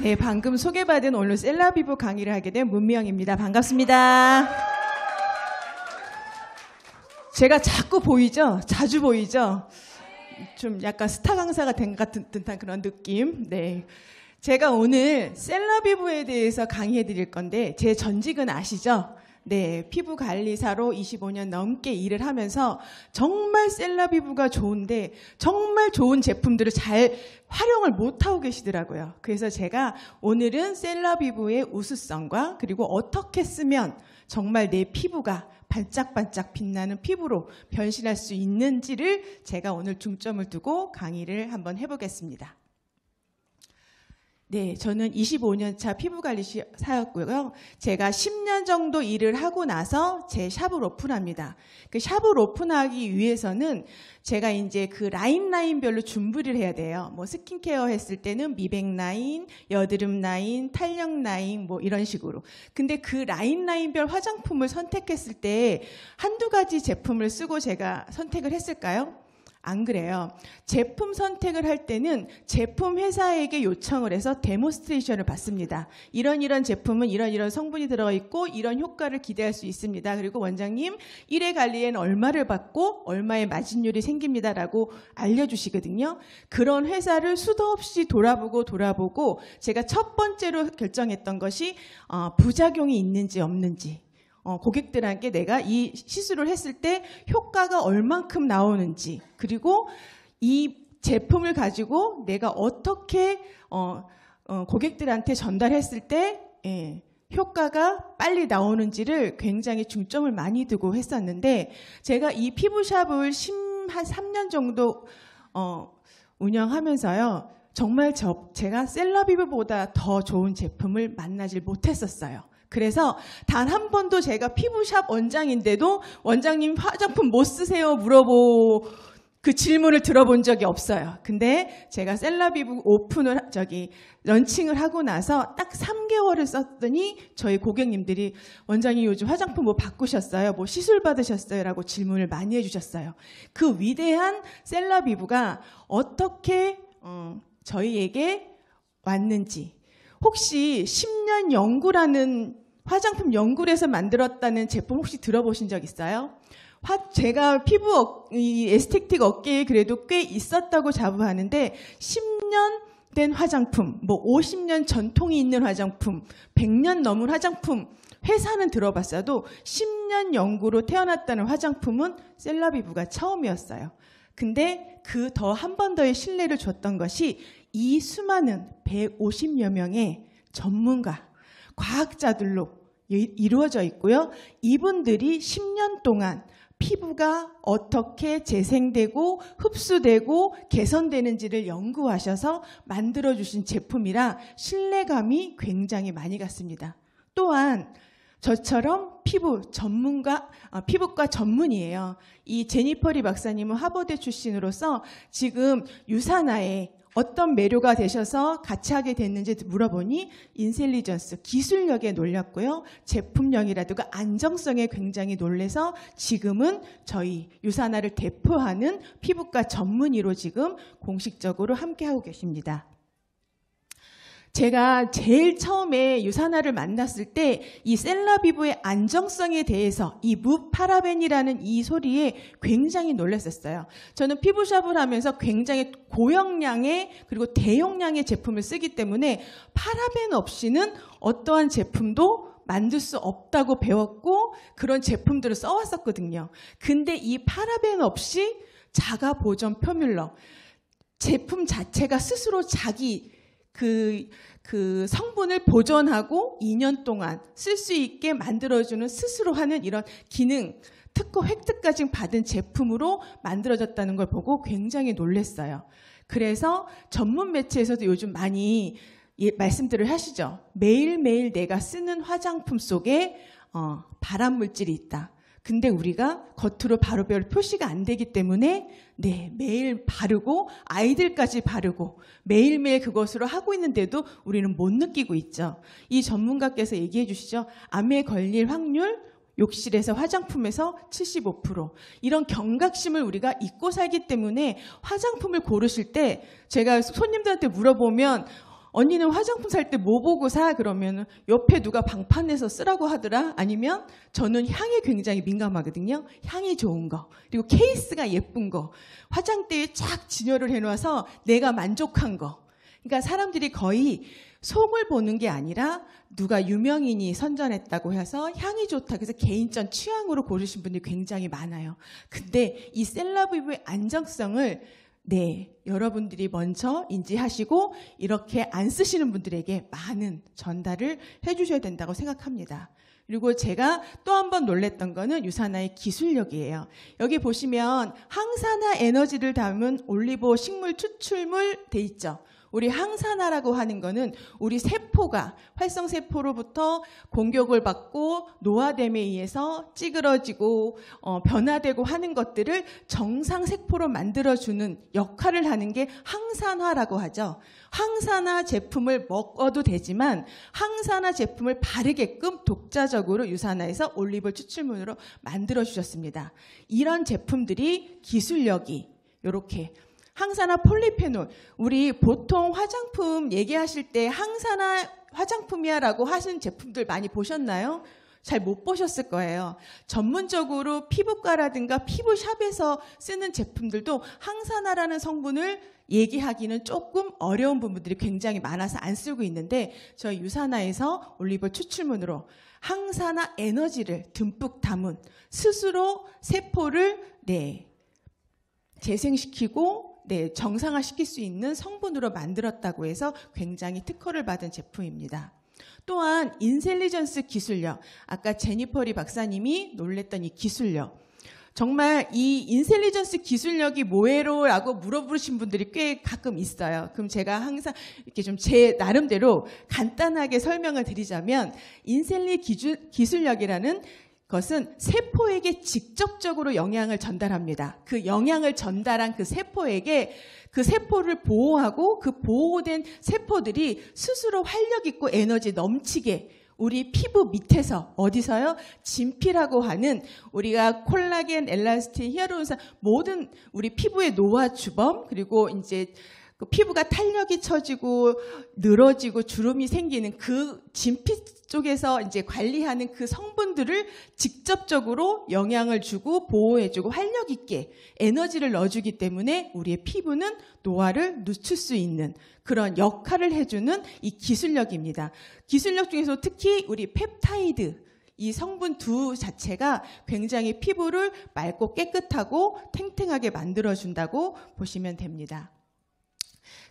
네, 방금 소개받은 오늘 셀라피부 강의를 하게 된 문미영입니다. 반갑습니다. 제가 자꾸 보이죠? 자주 보이죠? 좀 약간 스타 강사가 된 것 같은 듯한 그런 느낌. 네. 제가 오늘 셀라피부에 대해서 강의해 드릴 건데, 제 전직은 아시죠? 네, 피부관리사로 25년 넘게 일을 하면서 정말 셀라피부가 좋은데 정말 좋은 제품들을 잘 활용을 못하고 계시더라고요. 그래서 제가 오늘은 셀라피부의 우수성과 그리고 어떻게 쓰면 정말 내 피부가 반짝반짝 빛나는 피부로 변신할 수 있는지를 제가 오늘 중점을 두고 강의를 한번 해보겠습니다. 네, 저는 25년차 피부관리사였고요. 제가 10년 정도 일을 하고 나서 제 샵을 오픈합니다. 그 샵을 오픈하기 위해서는 제가 이제 그 라인별로 준비를 해야 돼요. 뭐 스킨케어 했을 때는 미백 라인, 여드름 라인, 탄력 라인 뭐 이런 식으로. 근데 그 라인별 화장품을 선택했을 때 한두 가지 제품을 쓰고 제가 선택을 했을까요? 안 그래요. 제품 선택을 할 때는 제품 회사에게 요청을 해서 데모스트레이션을 받습니다. 이런 제품은 이런 성분이 들어있고 이런 효과를 기대할 수 있습니다. 그리고 원장님 1회 관리에는 얼마를 받고 얼마의 마진율이 생깁니다라고 알려주시거든요. 그런 회사를 수도 없이 돌아보고 제가 첫 번째로 결정했던 것이 부작용이 있는지 없는지. 고객들에게 내가 이 시술을 했을 때 효과가 얼만큼 나오는지, 그리고 이 제품을 가지고 내가 어떻게 고객들한테 전달했을 때 효과가 빨리 나오는지를 굉장히 중점을 많이 두고 했었는데, 제가 이 피부샵을 한 3년 정도 운영하면서요, 정말 제가 셀라피부보다 더 좋은 제품을 만나질 못했었어요. 그래서 단 한 번도 제가 피부샵 원장인데도 원장님 화장품 뭐 쓰세요? 그 질문을 들어본 적이 없어요. 근데 제가 셀라피부 런칭을 하고 나서 딱 3개월을 썼더니 저희 고객님들이 원장님 요즘 화장품 뭐 바꾸셨어요? 뭐 시술 받으셨어요? 라고 질문을 많이 해주셨어요. 그 위대한 셀라피부가 어떻게 저희에게 왔는지, 혹시 10년 연구라는 화장품 연구를 해서 만들었다는 제품 혹시 들어보신 적 있어요? 제가 이 에스테틱 업계에 그래도 꽤 있었다고 자부하는데 10년 된 화장품, 뭐 50년 전통이 있는 화장품, 100년 넘은 화장품 회사는 들어봤어도 10년 연구로 태어났다는 화장품은 셀라피부가 처음이었어요. 근데 그 더 한 번 더의 신뢰를 줬던 것이 이 수많은 150여 명의 전문가, 과학자들로 이루어져 있고요. 이분들이 10년 동안 피부가 어떻게 재생되고 흡수되고 개선되는지를 연구하셔서 만들어주신 제품이라 신뢰감이 굉장히 많이 갔습니다. 또한 저처럼 피부과 전문이에요. 이 제니퍼리 박사님은 하버드 출신으로서 지금 유산화에 어떤 매료가 되셔서 같이 하게 됐는지 물어보니 인텔리전스, 기술력에 놀랐고요. 제품력이라든가 안정성에 굉장히 놀래서 지금은 저희 유산화를 대표하는 피부과 전문의로 지금 공식적으로 함께하고 계십니다. 제가 제일 처음에 유산화를 만났을 때 이 셀라피부의 안정성에 대해서 이 무파라벤이라는 이 소리에 굉장히 놀랐었어요. 저는 피부샵을 하면서 굉장히 고용량의 그리고 대용량의 제품을 쓰기 때문에 파라벤 없이는 어떠한 제품도 만들 수 없다고 배웠고 그런 제품들을 써왔었거든요. 근데 이 파라벤 없이 자가 보존 표뮬러, 제품 자체가 스스로 자기 그 성분을 보존하고 2년 동안 쓸 수 있게 만들어주는 스스로 하는 이런 기능, 특허 획득까지 받은 제품으로 만들어졌다는 걸 보고 굉장히 놀랐어요. 그래서 전문 매체에서도 요즘 많이 말씀들을 하시죠. 매일매일 내가 쓰는 화장품 속에 발암물질이 있다. 근데 우리가 겉으로 바로바로 표시가 안 되기 때문에 매일 바르고 아이들까지 바르고 매일매일 그것으로 하고 있는데도 우리는 못 느끼고 있죠. 이 전문가께서 얘기해 주시죠. 암에 걸릴 확률 욕실에서 화장품에서 75%. 이런 경각심을 우리가 잊고 살기 때문에 화장품을 고르실 때 제가 손님들한테 물어보면 언니는 화장품 살 때 뭐 보고 사? 그러면 옆에 누가 방판내서 쓰라고 하더라? 아니면 저는 향에 굉장히 민감하거든요. 향이 좋은 거, 그리고 케이스가 예쁜 거, 화장대에 쫙 진열을 해놔서 내가 만족한 거. 그러니까 사람들이 거의 속을 보는 게 아니라 누가 유명인이 선전했다고 해서 향이 좋다고 해서 개인적 취향으로 고르신 분들이 굉장히 많아요. 근데 이 셀라비브의 안정성을 여러분들이 먼저 인지하시고 이렇게 안 쓰시는 분들에게 많은 전달을 해주셔야 된다고 생각합니다. 그리고 제가 또 한 번 놀랬던 거는 유사나의 기술력이에요. 여기 보시면 항산화 에너지를 담은 올리브 식물 추출물 돼 있죠. 우리 항산화라고 하는 거는 우리 세포가 활성세포로부터 공격을 받고 노화됨에 의해서 찌그러지고 변화되고 하는 것들을 정상세포로 만들어주는 역할을 하는 게 항산화라고 하죠. 항산화 제품을 먹어도 되지만 항산화 제품을 바르게끔 독자적으로 유산화해서 올리브 추출물으로 만들어주셨습니다. 이런 제품들이 기술력이 이렇게 항산화 폴리페놀, 우리 보통 화장품 얘기하실 때 항산화 화장품이야 라고 하시는 제품들 많이 보셨나요? 잘 못 보셨을 거예요. 전문적으로 피부과라든가 피부샵에서 쓰는 제품들도 항산화라는 성분을 얘기하기는 조금 어려운 부분들이 굉장히 많아서 안 쓰고 있는데 저희 유산화에서 올리브 추출물으로 항산화 에너지를 듬뿍 담은 스스로 세포를 재생시키고 정상화시킬 수 있는 성분으로 만들었다고 해서 굉장히 특허를 받은 제품입니다. 또한 인텔리전스 기술력, 아까 제니퍼리 박사님이 놀랬던 이 기술력, 정말 이 인텔리전스 기술력이 뭐예로라고 물어보신 분들이 꽤 가끔 있어요. 그럼 제가 항상 이렇게 좀 제 나름대로 간단하게 설명을 드리자면 인텔리 기술력이라는 것은 세포에게 직접적으로 영향을 전달합니다. 그 영향을 전달한 그 세포에게 그 세포를 보호하고 그 보호된 세포들이 스스로 활력 있고 에너지 넘치게 우리 피부 밑에서 어디서요? 진피라고 하는 우리가 콜라겐, 엘라스틴, 히알루론산 모든 우리 피부의 노화 주범 그리고 이제 그 피부가 탄력이 처지고 늘어지고 주름이 생기는 그 진피 쪽에서 이제 관리하는 그 성분들을 직접적으로 영향을 주고 보호해주고 활력 있게 에너지를 넣어주기 때문에 우리의 피부는 노화를 늦출 수 있는 그런 역할을 해주는 이 기술력입니다. 기술력 중에서 특히 우리 펩타이드 이 성분 두 자체가 굉장히 피부를 맑고 깨끗하고 탱탱하게 만들어준다고 보시면 됩니다.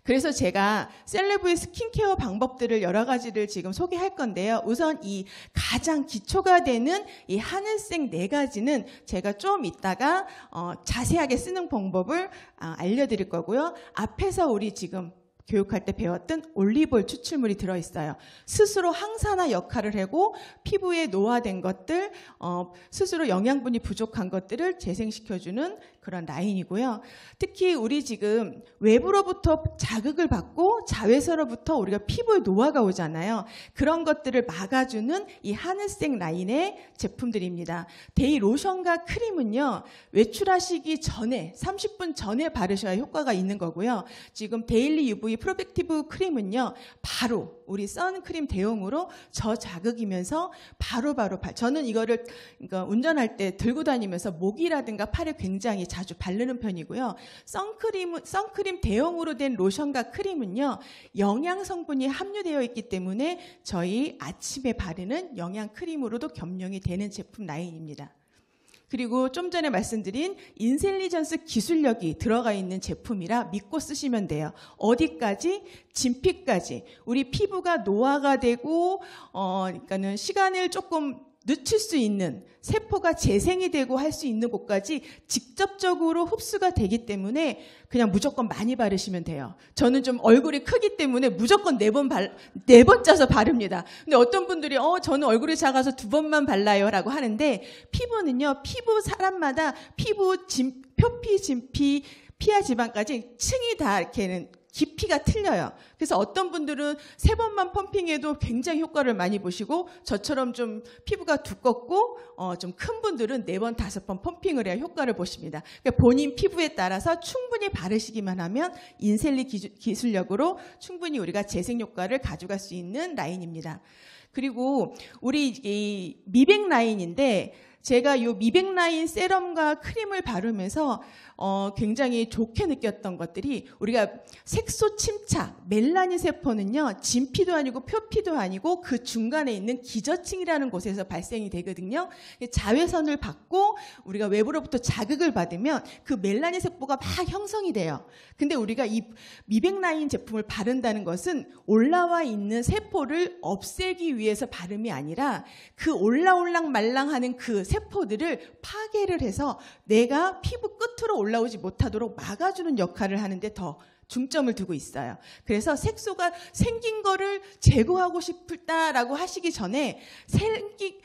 그래서 제가 셀레브의 스킨케어 방법들을 여러 가지를 지금 소개할 건데요. 우선 이 가장 기초가 되는 이 하늘색 4가지는 제가 좀 이따가 자세하게 쓰는 방법을 알려드릴 거고요. 앞에서 우리 지금 교육할 때 배웠던 올리브오일 추출물이 들어있어요. 스스로 항산화 역할을 하고 피부에 노화된 것들, 스스로 영양분이 부족한 것들을 재생시켜주는 그런 라인이고요. 특히 우리 지금 외부로부터 자극을 받고 자외선으로부터 우리가 피부에 노화가 오잖아요. 그런 것들을 막아주는 이 하늘색 라인의 제품들입니다. 데이 로션과 크림은요. 외출하시기 전에 30분 전에 바르셔야 효과가 있는 거고요. 지금 데일리 UV 프로텍티브 크림은요. 바로 우리 선크림 대용으로 저자극이면서 바로바로 저는 이거를 운전할 때 들고 다니면서 목이라든가 팔에 굉장히 자주 바르는 편이고요. 선크림 대용으로 된 로션과 크림은요. 영양 성분이 함유되어 있기 때문에 저희 아침에 바르는 영양 크림으로도 겸용이 되는 제품 라인입니다. 그리고 좀 전에 말씀드린 인텔리전스 기술력이 들어가 있는 제품이라 믿고 쓰시면 돼요. 어디까지? 진피까지. 우리 피부가 노화가 되고 그러니까는 시간을 조금 늦출 수 있는 세포가 재생이 되고 할 수 있는 곳까지 직접적으로 흡수가 되기 때문에 그냥 무조건 많이 바르시면 돼요. 저는 좀 얼굴이 크기 때문에 무조건 4번 짜서 바릅니다. 근데 어떤 분들이 저는 얼굴이 작아서 2번만 발라요 라고 하는데 피부는요. 피부 사람마다 피부 표피, 진피, 피하 지방까지 층이 다 이렇게는 깊이가 틀려요. 그래서 어떤 분들은 3번만 펌핑해도 굉장히 효과를 많이 보시고 저처럼 좀 피부가 두껍고 좀 큰 분들은 4번, 5번 펌핑을 해야 효과를 보십니다. 그러니까 본인 피부에 따라서 충분히 바르시기만 하면 인셀리 기술력으로 충분히 우리가 재생 효과를 가져갈 수 있는 라인입니다. 그리고 우리 이 미백 라인인데 제가 이 미백 라인 세럼과 크림을 바르면서 굉장히 좋게 느꼈던 것들이 우리가 색소 침착, 멜라닌 세포는요. 진피도 아니고 표피도 아니고 그 중간에 있는 기저층이라는 곳에서 발생이 되거든요. 자외선을 받고 우리가 외부로부터 자극을 받으면 그 멜라닌 세포가 막 형성이 돼요. 근데 우리가 이 미백 라인 제품을 바른다는 것은 올라와 있는 세포를 없애기 위해서 바름이 아니라 그 올라올랑 말랑하는 그 세포들을 파괴를 해서 내가 피부 끝으로 올라오지 못하도록 막아주는 역할을 하는데 더 중점을 두고 있어요. 그래서 색소가 생긴 거를 제거하고 싶다라고 하시기 전에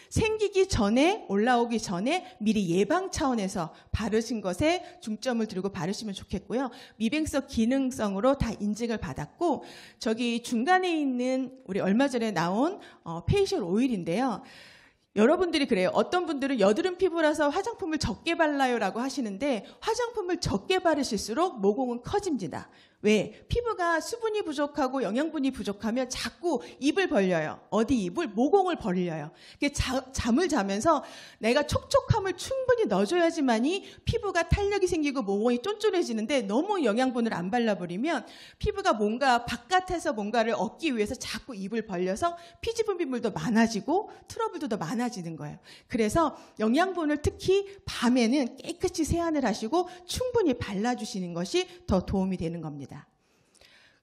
생기기 전에 올라오기 전에 미리 예방 차원에서 바르신 것에 중점을 두고 바르시면 좋겠고요. 미백성 기능성으로 다 인증을 받았고 저기 중간에 있는 우리 얼마 전에 나온 페이셜 오일인데요. 여러분들이 그래요. 어떤 분들은 여드름 피부라서 화장품을 적게 발라요라고 하시는데 화장품을 적게 바르실수록 모공은 커집니다. 왜? 피부가 수분이 부족하고 영양분이 부족하면 자꾸 입을 벌려요. 어디 입을? 모공을 벌려요. 잠을 자면서 내가 촉촉함을 충분히 넣어줘야지만이 피부가 탄력이 생기고 모공이 쫀쫀해지는데 너무 영양분을 안 발라버리면 피부가 뭔가 바깥에서 뭔가를 얻기 위해서 자꾸 입을 벌려서 피지 분비물도 많아지고 트러블도 더 많아지는 거예요. 그래서 영양분을 특히 밤에는 깨끗이 세안을 하시고 충분히 발라주시는 것이 더 도움이 되는 겁니다.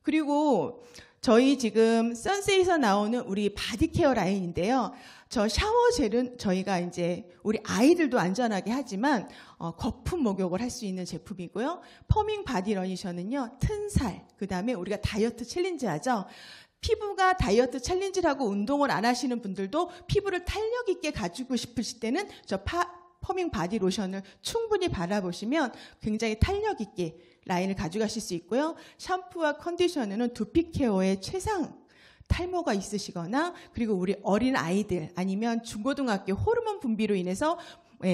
그리고 저희 지금 선셋에서 나오는 우리 바디케어 라인인데요. 저 샤워젤은 저희가 이제 우리 아이들도 안전하게 하지만 거품 목욕을 할 수 있는 제품이고요. 퍼밍 바디 러니셔는요. 튼살, 그다음에 우리가 다이어트 챌린지 하죠. 피부가 다이어트 챌린지를 하고 운동을 안 하시는 분들도 피부를 탄력 있게 가지고 싶으실 때는 저 퍼밍 바디 로션을 충분히 발라보시면 굉장히 탄력 있게 라인을 가져가실 수 있고요. 샴푸와 컨디셔너는 두피 케어의 최상 탈모가 있으시거나 그리고 우리 어린 아이들 아니면 중고등학교 호르몬 분비로 인해서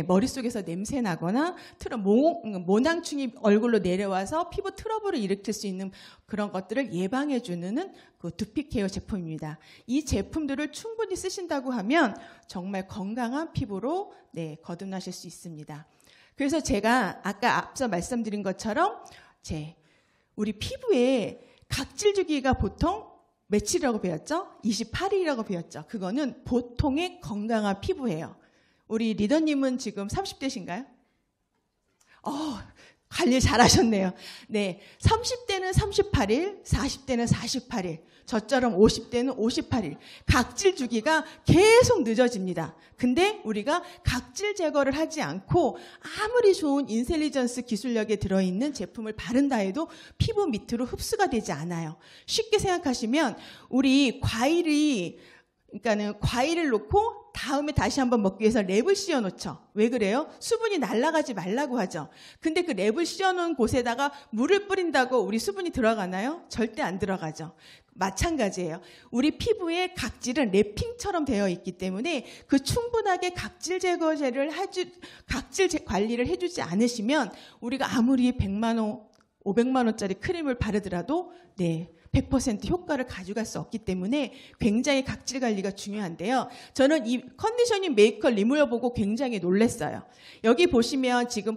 머릿속에서 냄새 나거나 모낭충이 얼굴로 내려와서 피부 트러블을 일으킬 수 있는 그런 것들을 예방해 주는 그 두피 케어 제품입니다. 이 제품들을 충분히 쓰신다고 하면 정말 건강한 피부로 거듭나실 수 있습니다. 그래서 제가 아까 앞서 말씀드린 것처럼 우리 피부에 각질 주기가 보통 며칠이라고 배웠죠? 28일이라고 배웠죠. 그거는 보통의 건강한 피부예요. 우리 리더님은 지금 30대신가요? 관리 잘하셨네요. 네, 30대는 38일, 40대는 48일, 저처럼 50대는 58일. 각질 주기가 계속 늦어집니다. 근데 우리가 각질 제거를 하지 않고 아무리 좋은 인텔리전스 기술력에 들어있는 제품을 바른다 해도 피부 밑으로 흡수가 되지 않아요. 쉽게 생각하시면 우리 그러니까는 과일을 놓고 다음에 다시 한번 먹기 위해서 랩을 씌워놓죠. 왜 그래요? 수분이 날아가지 말라고 하죠. 근데 그 랩을 씌워놓은 곳에다가 물을 뿌린다고 우리 수분이 들어가나요? 절대 안 들어가죠. 마찬가지예요. 우리 피부의 각질은 랩핑처럼 되어 있기 때문에 그 충분하게 각질 제거제를 각질 관리를 해주지 않으시면 우리가 아무리 100만 원, 500만 원짜리 크림을 바르더라도 100% 효과를 가져갈 수 없기 때문에 굉장히 각질 관리가 중요한데요. 저는 이 컨디셔닝 메이크업 리무버 보고 굉장히 놀랐어요. 여기 보시면 지금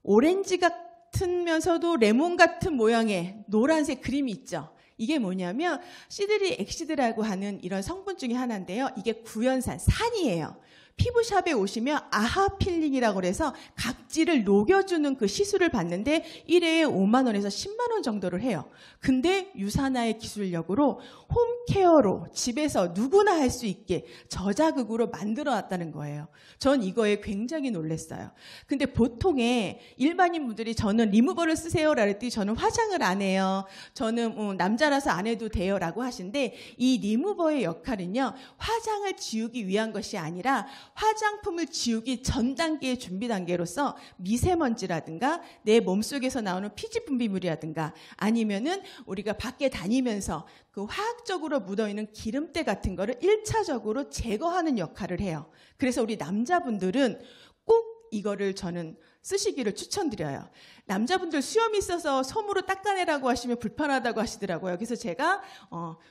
오렌지 같으면서도 레몬 같은 모양의 노란색 그림이 있죠. 이게 뭐냐면 시드리 엑시드라고 하는 이런 성분 중에 하나인데요. 이게 구연산, 산이에요. 피부샵에 오시면 아하 필링이라고 해서 각질을 녹여주는 그 시술을 받는데 1회에 5만 원에서 10만 원 정도를 해요. 근데 유산화의 기술력으로 홈케어로 집에서 누구나 할 수 있게 저자극으로 만들어놨다는 거예요. 전 이거에 굉장히 놀랐어요. 근데 보통의 일반인 분들이 저는 리무버를 쓰세요라고 했더니 저는 화장을 안 해요. 저는 남자라서 안 해도 돼요 라고 하시는데 이 리무버의 역할은요. 화장을 지우기 위한 것이 아니라 화장품을 지우기 전 단계의 준비 단계로서 미세먼지라든가 내 몸속에서 나오는 피지 분비물이라든가 아니면은 우리가 밖에 다니면서 그 화학적으로 묻어있는 기름때 같은 거를 1차적으로 제거하는 역할을 해요. 그래서 우리 남자분들은 꼭 이거를 저는 쓰시기를 추천드려요. 남자분들 수염이 있어서 솜으로 닦아내라고 하시면 불편하다고 하시더라고요. 그래서 제가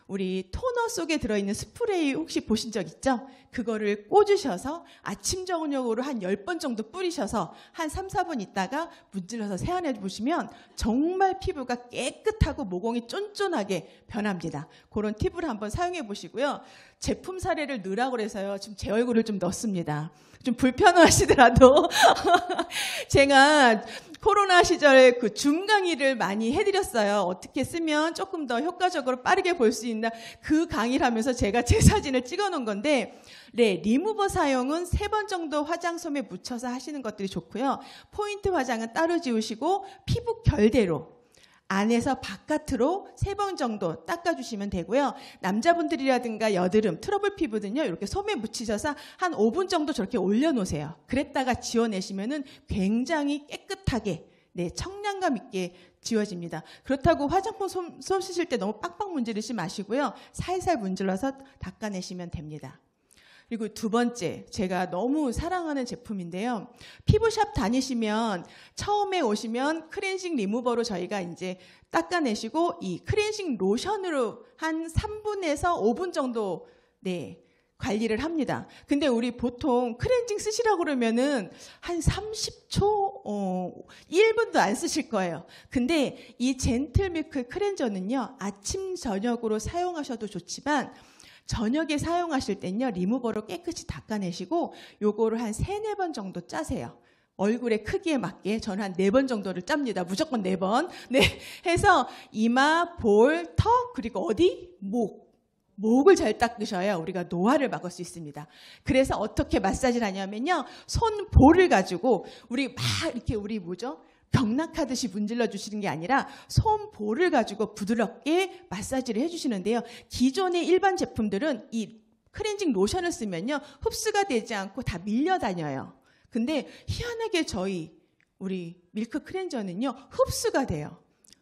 우리 토너 속에 들어있는 스프레이 혹시 보신 적 있죠? 그거를 꽂으셔서 아침 저녁으로 한 10번 정도 뿌리셔서 한 3, 4분 있다가 문질러서 세안해 보시면 정말 피부가 깨끗하고 모공이 쫀쫀하게 변합니다. 그런 팁을 한번 사용해 보시고요. 제품 사례를 넣으라고 해서요. 지금 제 얼굴을 좀 넣습니다. 좀 불편하시더라도 제가 코로나 시절에 그 줌 강의를 많이 해드렸어요. 어떻게 쓰면 조금 더 효과적으로 빠르게 볼 수 있나 그 강의를 하면서 제가 제 사진을 찍어 놓은 건데 네, 리무버 사용은 3번 정도 화장솜에 묻혀서 하시는 것들이 좋고요. 포인트 화장은 따로 지우시고 피부 결대로 안에서 바깥으로 3번 정도 닦아주시면 되고요. 남자분들이라든가 여드름, 트러블 피부는요. 이렇게 솜에 묻히셔서 한 5분 정도 저렇게 올려놓으세요. 그랬다가 지워내시면은 굉장히 깨끗하게 네, 청량감 있게 지워집니다. 그렇다고 화장품 손 쓰실 때 너무 빡빡 문지르지 마시고요. 살살 문질러서 닦아내시면 됩니다. 그리고 두 번째, 제가 너무 사랑하는 제품인데요. 피부샵 다니시면 처음에 오시면 클렌징 리무버로 저희가 이제 닦아내시고 이 클렌징 로션으로 한 3분에서 5분 정도 네, 관리를 합니다. 근데 우리 보통 클렌징 쓰시라고 그러면은 한 30초, 1분도 안 쓰실 거예요. 근데 이 젠틀밀크 클렌저는요, 아침, 저녁으로 사용하셔도 좋지만 저녁에 사용하실 땐요, 리무버로 깨끗이 닦아내시고 요거를 한 3, 4번 정도 짜세요. 얼굴의 크기에 맞게 저는 한 4번 정도를 짭니다. 무조건 4번. 네, 해서 이마, 볼, 턱, 그리고 어디? 목을 잘 닦으셔야 우리가 노화를 막을 수 있습니다. 그래서 어떻게 마사지를 하냐면요. 손 볼을 가지고 우리 막 이렇게 우리 경락하듯이 문질러 주시는 게 아니라 손 볼을 가지고 부드럽게 마사지를 해주시는데요. 기존의 일반 제품들은 이 클렌징 로션을 쓰면요. 흡수가 되지 않고 다 밀려다녀요. 근데 희한하게 우리 밀크 클렌저는요. 흡수가 돼요.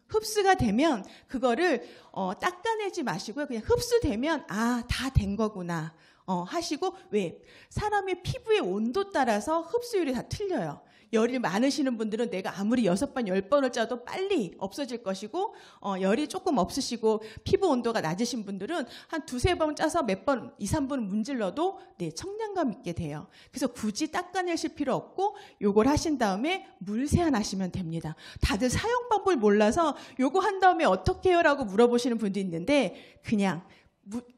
흡수가 되면 그거를 닦아내지 마시고요. 그냥 흡수되면 다 된 거구나 하시고 왜? 사람의 피부의 온도 따라서 흡수율이 다 틀려요. 열이 많으시는 분들은 내가 아무리 6번, 10번을 짜도 빨리 없어질 것이고 열이 조금 없으시고 피부 온도가 낮으신 분들은 한 2, 3번 짜서 몇 번, 2, 3분 문질러도 네, 청량감 있게 돼요. 그래서 굳이 닦아내실 필요 없고 요걸 하신 다음에 물 세안하시면 됩니다. 다들 사용 방법을 몰라서 요거 한 다음에 어떻게 해요? 라고 물어보시는 분도 있는데 그냥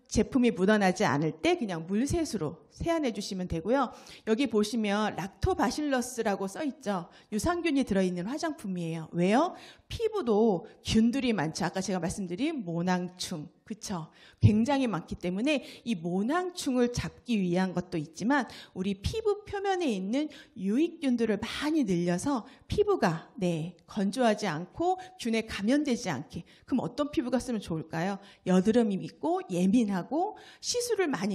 제품이 묻어나지 않을 때 그냥 물세수로 세안해 주시면 되고요. 여기 보시면 락토바실러스라고 써있죠. 유산균이 들어있는 화장품이에요. 왜요? 피부도 균들이 많죠. 아까 제가 말씀드린 모낭충, 그쵸? 굉장히 많기 때문에 이 모낭충을 잡기 위한 것도 있지만 우리 피부 표면에 있는 유익균들을 많이 늘려서 피부가 건조하지 않고 균에 감염되지 않게. 그럼 어떤 피부가 쓰면 좋을까요? 여드름이 있고 예민하고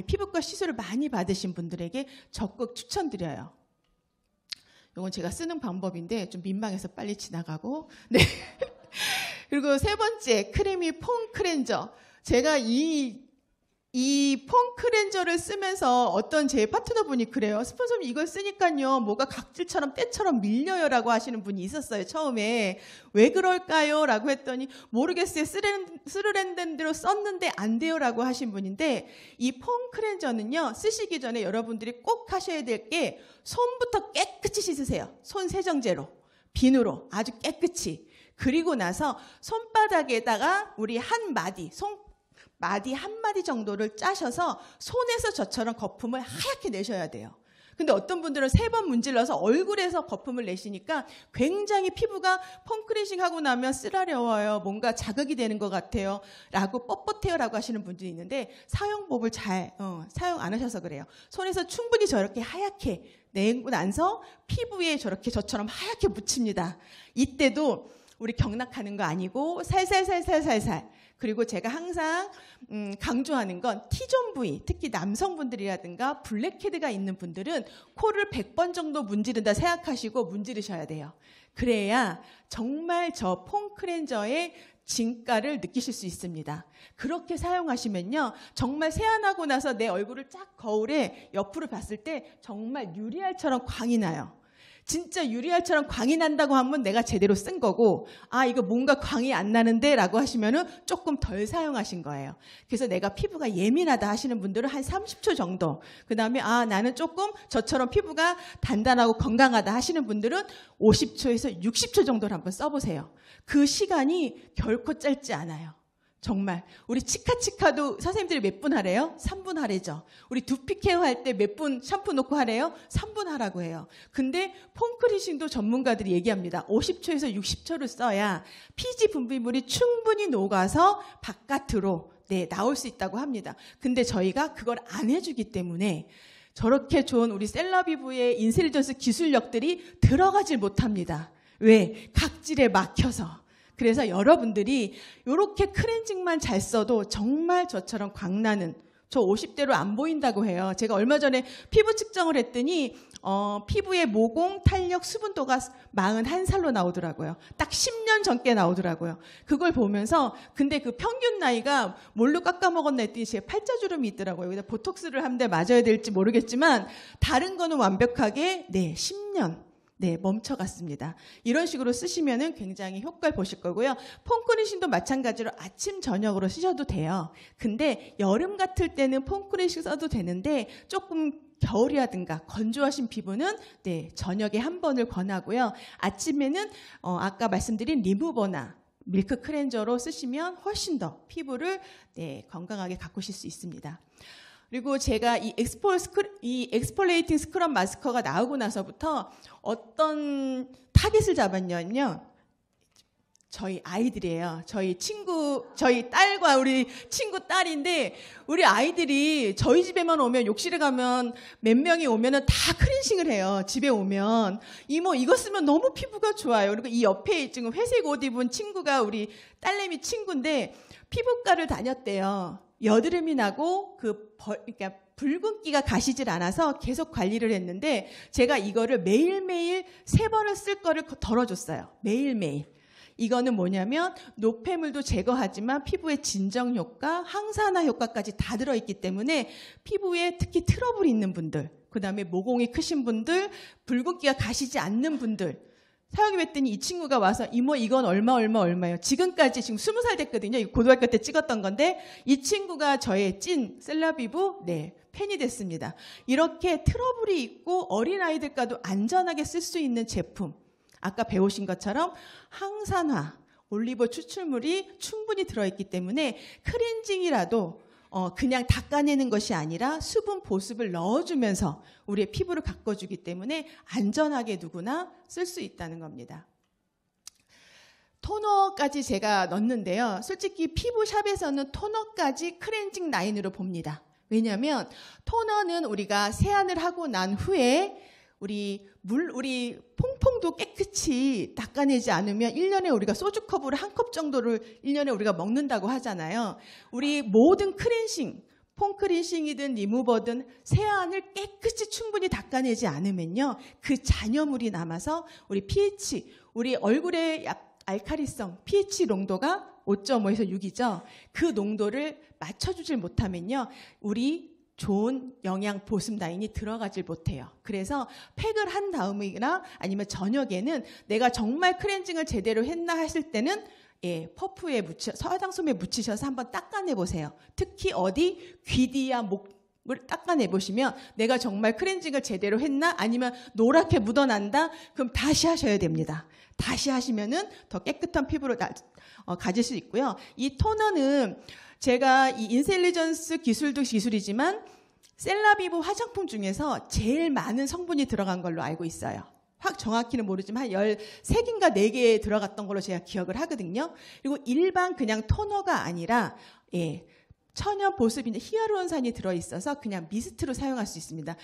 피부과 시술을 많이 받으신 분들에게 적극 추천드려요. 이건 제가 쓰는 방법인데 좀 민망해서 빨리 지나가고. 네. 그리고 세 번째, 크리미 폼 클렌저. 제가 이 폼 클렌저를 쓰면서 어떤 제 파트너분이 그래요. 스폰서님 이걸 쓰니까요. 뭐가 각질처럼 때처럼 밀려요 라고 하시는 분이 있었어요. 처음에. 왜 그럴까요? 라고 했더니 모르겠어요. 스르렌덴드로 썼는데 안 돼요 라고 하신 분인데 이 폼 클렌저는요. 쓰시기 전에 여러분들이 꼭 하셔야 될 게 손부터 깨끗이 씻으세요. 손 세정제로. 비누로 아주 깨끗이. 그리고 나서 손바닥에다가 우리 한 마디 한 마디 정도를 짜셔서 손에서 저처럼 거품을 하얗게 내셔야 돼요. 근데 어떤 분들은 3번 문질러서 얼굴에서 거품을 내시니까 굉장히 피부가 폼 클렌징 하고 나면 쓰라려워요. 뭔가 자극이 되는 것 같아요. 라고 뻣뻣해요 라고 하시는 분들이 있는데 사용법을 잘 사용 안 하셔서 그래요. 손에서 충분히 저렇게 하얗게 내고 나서 피부에 저렇게 저처럼 하얗게 묻힙니다. 이때도 우리 경락하는 거 아니고 살살살살살살. 그리고 제가 항상 강조하는 건 T존 부위, 특히 남성분들이라든가 블랙헤드가 있는 분들은 코를 100번 정도 문지른다 생각하시고 문지르셔야 돼요. 그래야 정말 저 폼클렌저의 진가를 느끼실 수 있습니다. 그렇게 사용하시면요, 정말 세안하고 나서 내 얼굴을 쫙 거울에 옆으로 봤을 때 정말 유리알처럼 광이 나요. 진짜 유리알처럼 광이 난다고 하면 내가 제대로 쓴 거고, 아 이거 뭔가 광이 안 나는데 라고 하시면은 조금 덜 사용하신 거예요. 그래서 내가 피부가 예민하다 하시는 분들은 한 30초 정도, 그 다음에 아 나는 조금 저처럼 피부가 단단하고 건강하다 하시는 분들은 50초에서 60초 정도를 한번 써보세요. 그 시간이 결코 짧지 않아요. 정말 우리 치카치카도 선생님들이 몇 분 하래요? 3분 하래죠. 우리 두피 케어 할 때 몇 분 샴푸 놓고 하래요? 3분 하라고 해요. 근데 폼클렌징도 전문가들이 얘기합니다. 50초에서 60초를 써야 피지 분비물이 충분히 녹아서 바깥으로 나올 수 있다고 합니다. 근데 저희가 그걸 안 해주기 때문에 저렇게 좋은 우리 셀러비브의 인텔리전스 기술력들이 들어가질 못합니다. 왜? 각질에 막혀서. 그래서 여러분들이 이렇게 클렌징만 잘 써도 정말 저처럼 광나는, 저 50대로 안 보인다고 해요. 제가 얼마 전에 피부 측정을 했더니 피부의 모공, 탄력, 수분도가 41살로 나오더라고요. 딱 10년 전께 나오더라고요. 그걸 보면서 근데 그 평균 나이가 뭘로 깎아먹었나 했더니 제 팔자주름이 있더라고요. 여기다 보톡스를 한 대 맞아야 될지 모르겠지만 다른 거는 완벽하게 10년 멈춰갔습니다. 이런 식으로 쓰시면은 굉장히 효과를 보실 거고요. 폼클렌징도 마찬가지로 아침, 저녁으로 쓰셔도 돼요. 근데 여름 같을 때는 폼클렌징 써도 되는데 조금 겨울이라든가 건조하신 피부는 저녁에 한 번을 권하고요. 아침에는 아까 말씀드린 리무버나 밀크 클렌저로 쓰시면 훨씬 더 피부를 건강하게 가꾸실 수 있습니다. 그리고 제가 이 엑스폴레이팅 스크럽 마스커가 나오고 나서부터 어떤 타깃을 잡았냐면요. 저희 아이들이에요. 저희 딸과 우리 친구 딸인데, 우리 아이들이 저희 집에만 오면, 욕실에 가면 몇 명이 오면은 다 클렌징을 해요. 집에 오면. 이모 이거 쓰면 너무 피부가 좋아요. 그리고 이 옆에 지금 회색 옷 입은 친구가 우리 딸내미 친구인데 피부과를 다녔대요. 여드름이 나고 그러니까 붉은기가 가시질 않아서 계속 관리를 했는데 제가 이거를 매일매일 3번을 쓸 거를 덜어줬어요. 매일매일. 이거는 뭐냐면 노폐물도 제거하지만 피부의 진정 효과, 항산화 효과까지 다 들어있기 때문에 피부에 특히 트러블이 있는 분들, 그 다음에 모공이 크신 분들, 붉은기가 가시지 않는 분들 사용해봤더니 이 친구가 와서 이모 이건 얼마예요. 지금까지 지금 20살 됐거든요. 고등학교 때 찍었던 건데 이 친구가 저의 찐 셀러비브 팬이 됐습니다. 이렇게 트러블이 있고 어린아이들과도 안전하게 쓸 수 있는 제품, 아까 배우신 것처럼 항산화, 올리브 추출물이 충분히 들어있기 때문에 클렌징이라도 그냥 닦아내는 것이 아니라 수분 보습을 넣어주면서 우리의 피부를 가꿔주기 때문에 안전하게 누구나 쓸 수 있다는 겁니다. 토너까지 제가 넣는데요. 솔직히 피부샵에서는 토너까지 클렌징 라인으로 봅니다. 왜냐하면 토너는 우리가 세안을 하고 난 후에 우리 퐁퐁도 깨끗이 닦아내지 않으면 1년에 우리가 소주컵으로 한 컵 정도를 1년에 우리가 먹는다고 하잖아요. 우리 모든 클렌징, 폼클렌징이든 리무버든 세안을 깨끗이 충분히 닦아내지 않으면요. 그 잔여물이 남아서 우리 pH, 우리 얼굴의 알칼리성, pH 농도가 5.5에서 6이죠. 그 농도를 맞춰주질 못하면요. 우리 좋은 영양 보습 라인이 들어가질 못해요. 그래서 팩을 한 다음이나 아니면 저녁에는 내가 정말 클렌징을 제대로 했나 했을 때는 퍼프에 화장솜에 묻히셔서 한번 닦아내 보세요. 특히 어디 귀 뒤야 목을 닦아내 보시면 내가 정말 클렌징을 제대로 했나 아니면 노랗게 묻어난다 그럼 다시 하셔야 됩니다. 다시 하시면은 더 깨끗한 피부를 가질 수 있고요. 이 토너는 제가 이 인텔리전스 기술도 기술이지만 셀러비브 화장품 중에서 제일 많은 성분이 들어간 걸로 알고 있어요. 정확히는 모르지만 한 13개인가 4개 들어갔던 걸로 제가 기억을 하거든요. 그리고 일반 그냥 토너가 아니라 천연 보습인데 히알루론산이 들어있어서 그냥 미스트로 사용할 수 있습니다.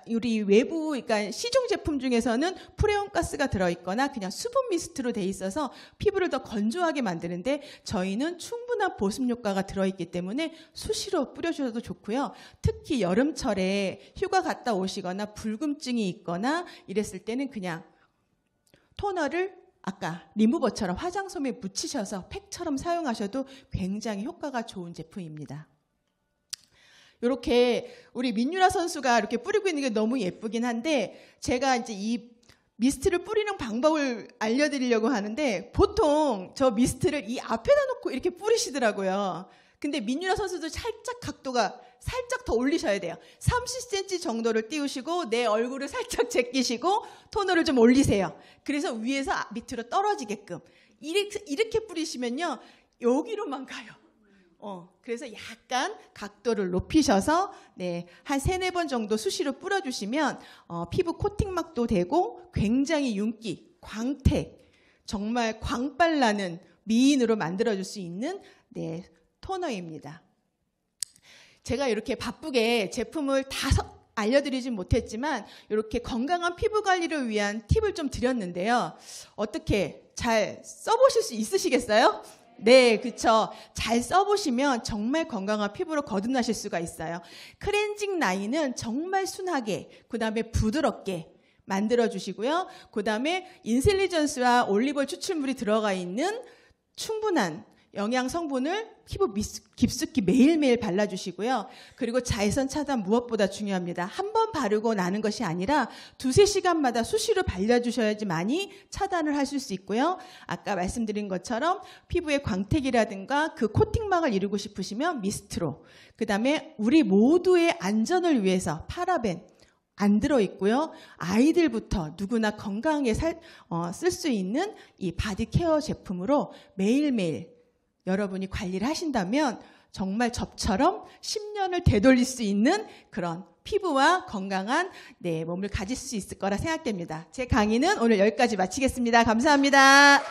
우리 외부, 그러니까 시중 제품 중에서는 프레온가스가 들어있거나 그냥 수분 미스트로 돼 있어서 피부를 더 건조하게 만드는데 저희는 충분한 보습 효과가 들어있기 때문에 수시로 뿌려주셔도 좋고요. 특히 여름철에 휴가 갔다 오시거나 불금증이 있거나 이랬을 때는 그냥 토너를 아까 리무버처럼 화장솜에 묻히셔서 팩처럼 사용하셔도 굉장히 효과가 좋은 제품입니다. 이렇게 우리 민유라 선수가 이렇게 뿌리고 있는 게 너무 예쁘긴 한데 제가 이제 이 미스트를 뿌리는 방법을 알려드리려고 하는데 보통 저 미스트를 이 앞에다 놓고 이렇게 뿌리시더라고요. 근데 민유라 선수도 살짝 각도가 살짝 더 올리셔야 돼요. 30cm 정도를 띄우시고 내 얼굴을 살짝 제끼시고 토너를 좀 올리세요. 그래서 위에서 밑으로 떨어지게끔 이렇게 뿌리시면요 여기로만 가요. 그래서 약간 각도를 높이셔서 한 3-4번 정도 수시로 뿌려주시면 피부 코팅막도 되고 굉장히 윤기, 광택, 정말 광빨나는 미인으로 만들어줄 수 있는 토너입니다. 제가 이렇게 바쁘게 제품을 다 알려드리진 못했지만 이렇게 건강한 피부 관리를 위한 팁을 좀 드렸는데요. 어떻게 잘 써보실 수 있으시겠어요? 네, 그쵸. 잘 써보시면 정말 건강한 피부로 거듭나실 수가 있어요. 클렌징 라인은 정말 순하게, 그 다음에 부드럽게 만들어주시고요. 그 다음에 인셀리전스와 올리브오일 추출물이 들어가 있는 충분한 영양 성분을 피부 깊숙이 매일매일 발라주시고요. 그리고 자외선 차단 무엇보다 중요합니다. 한 번 바르고 나는 것이 아니라 2-3시간마다 수시로 발라주셔야지만이 차단을 하실 수 있고요. 아까 말씀드린 것처럼 피부의 광택이라든가 그 코팅막을 이루고 싶으시면 미스트로, 그 다음에 우리 모두의 안전을 위해서 파라벤 안 들어있고요. 아이들부터 누구나 건강하게 쓸 수 있는 이 바디 케어 제품으로 매일매일 여러분이 관리를 하신다면 정말 저처럼 10년을 되돌릴 수 있는 그런 피부와 건강한 몸을 가질 수 있을 거라 생각됩니다. 제 강의는 오늘 여기까지 마치겠습니다. 감사합니다.